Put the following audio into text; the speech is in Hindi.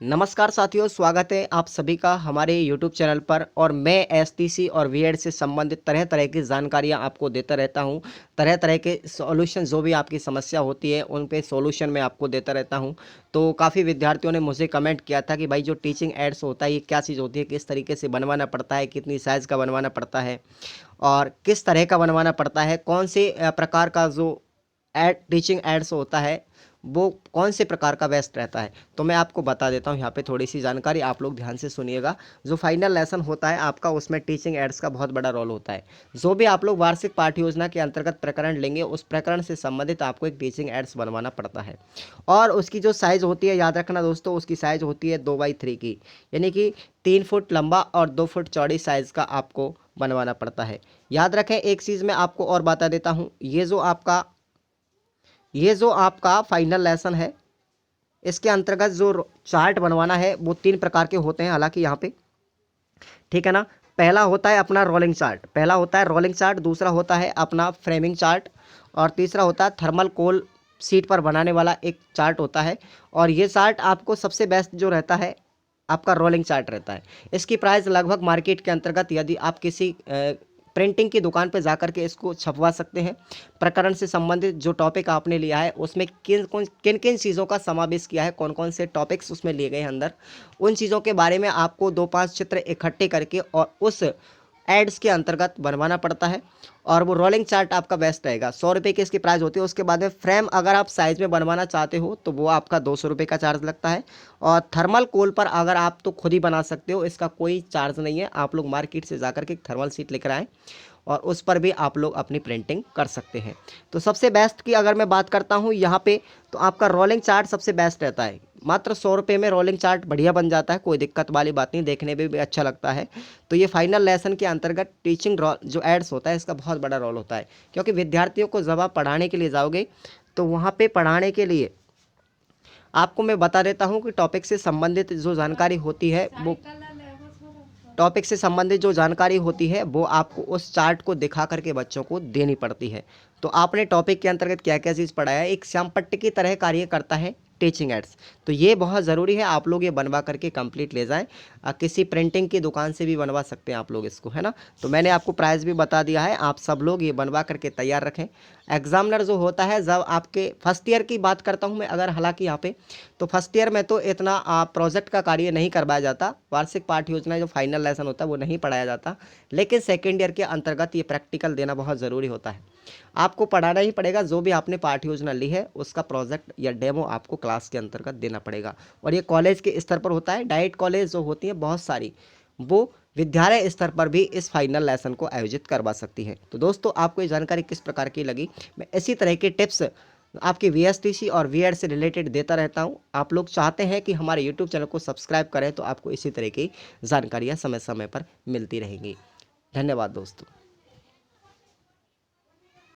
नमस्कार साथियों, स्वागत है आप सभी का हमारे YouTube चैनल पर। और मैं एसटीसी और बीएड से संबंधित तरह तरह की जानकारियां आपको देता रहता हूं। तरह तरह के सॉल्यूशन, जो भी आपकी समस्या होती है उन पे सॉल्यूशन मैं आपको देता रहता हूं। तो काफ़ी विद्यार्थियों ने मुझे कमेंट किया था कि भाई जो टीचिंग एड्स होता है ये क्या चीज़ होती है, किस तरीके से बनवाना पड़ता है, कितनी साइज़ का बनवाना पड़ता है और किस तरह का बनवाना पड़ता है, कौन से प्रकार का जो एड टीचिंग एड्स होता है वो कौन से प्रकार का बेस्ट रहता है। तो मैं आपको बता देता हूँ यहाँ पे थोड़ी सी जानकारी, आप लोग ध्यान से सुनिएगा। जो फाइनल लेसन होता है आपका, उसमें टीचिंग एड्स का बहुत बड़ा रोल होता है। जो भी आप लोग वार्षिक पाठ्य योजना के अंतर्गत प्रकरण लेंगे, उस प्रकरण से संबंधित आपको एक टीचिंग एड्स बनवाना पड़ता है। और उसकी जो साइज़ होती है, याद रखना दोस्तों, उसकी साइज़ होती है 2x3 की, यानी कि 3 फुट लंबा और 2 फुट चौड़ी साइज़ का आपको बनवाना पड़ता है। याद रखें, एक चीज़ मैं आपको और बता देता हूँ, ये जो आपका फाइनल लेसन है, इसके अंतर्गत जो चार्ट बनवाना है वो 3 प्रकार के होते हैं, हालांकि यहाँ पे, ठीक है ना। पहला होता है अपना रोलिंग चार्ट, दूसरा होता है अपना फ्रेमिंग चार्ट और तीसरा होता है थर्मल कोल सीट पर बनाने वाला एक चार्ट होता है। और ये चार्ट आपको सबसे बेस्ट जो रहता है, आपका रोलिंग चार्ट रहता है। इसकी प्राइस लगभग मार्केट के अंतर्गत, यदि आप किसी प्रिंटिंग की दुकान पर जाकर के इसको छपवा सकते हैं। प्रकरण से संबंधित जो टॉपिक आपने लिया है उसमें किन किन चीज़ों का समावेश किया है, कौन कौन से टॉपिक्स उसमें लिए गए हैं अंदर, उन चीज़ों के बारे में आपको 2-5 चित्र इकट्ठे करके और उस एड्स के अंतर्गत बनवाना पड़ता है। और वो रोलिंग चार्ट आपका बेस्ट रहेगा। 100 रुपये की इसकी प्राइस होती है। उसके बाद में फ्रेम अगर आप साइज़ में बनवाना चाहते हो तो वो आपका 200 रुपये का चार्ज लगता है। और थर्मल कोल पर अगर आप तो खुद ही बना सकते हो, इसका कोई चार्ज नहीं है। आप लोग मार्केट से जाकर के थर्मल शीट लेकर आएँ और उस पर भी आप लोग अपनी प्रिंटिंग कर सकते हैं। तो सबसे बेस्ट की अगर मैं बात करता हूँ यहाँ पे, तो आपका रोलिंग चार्ट सबसे बेस्ट रहता है। मात्र 100 रुपये में रोलिंग चार्ट बढ़िया बन जाता है, कोई दिक्कत वाली बात नहीं, देखने में भी अच्छा लगता है। तो ये फाइनल लेसन के अंतर्गत टीचिंग रोल जो एड्स होता है, इसका बहुत बड़ा रोल होता है। क्योंकि विद्यार्थियों को जब आप पढ़ाने के लिए जाओगे तो वहाँ पे पढ़ाने के लिए आपको मैं बता देता हूँ कि टॉपिक से संबंधित जो जानकारी होती है वो आपको उस चार्ट को दिखा करके बच्चों को देनी पड़ती है। तो आपने टॉपिक के अंतर्गत क्या क्या चीज़ पढ़ाया है, एक श्यामपट्टी की तरह कार्य करता है टीचिंग एड्स। तो ये बहुत ज़रूरी है, आप लोग ये बनवा करके कंप्लीट ले जाएं। किसी प्रिंटिंग की दुकान से भी बनवा सकते हैं आप लोग इसको, है ना। तो मैंने आपको प्राइस भी बता दिया है, आप सब लोग ये बनवा करके तैयार रखें। एग्जामिनर जो होता है, जब आपके फर्स्ट ईयर की बात करता हूँ मैं अगर, हालांकि यहाँ पे तो फर्स्ट ईयर में तो इतना प्रोजेक्ट का कार्य नहीं करवाया जाता। वार्षिक पाठ्य योजना जो फाइनल लेसन होता है वो नहीं पढ़ाया जाता। लेकिन सेकेंड ईयर के अंतर्गत ये प्रैक्टिकल देना बहुत ज़रूरी होता है। आपको पढ़ाना ही पड़ेगा, जो भी आपने पाठ्य योजना ली है उसका प्रोजेक्ट या डेमो आपको क्लास के अंतर्गत देना पड़ेगा। और ये कॉलेज के स्तर पर होता है। डाइट कॉलेज जो होती हैं बहुत सारी, वो विद्यालय स्तर पर भी इस फाइनल लेसन को आयोजित करवा सकती है। तो दोस्तों, आपको ये जानकारी किस प्रकार की लगी? मैं इसी तरह के टिप्स आपके वीएसटीसी और बीएड से रिलेटेड देता रहता हूं। आप लोग चाहते हैं कि हमारे यूट्यूब चैनल को सब्सक्राइब करें तो आपको इसी तरह की जानकारियां समय समय पर मिलती रहेंगी। धन्यवाद दोस्तों।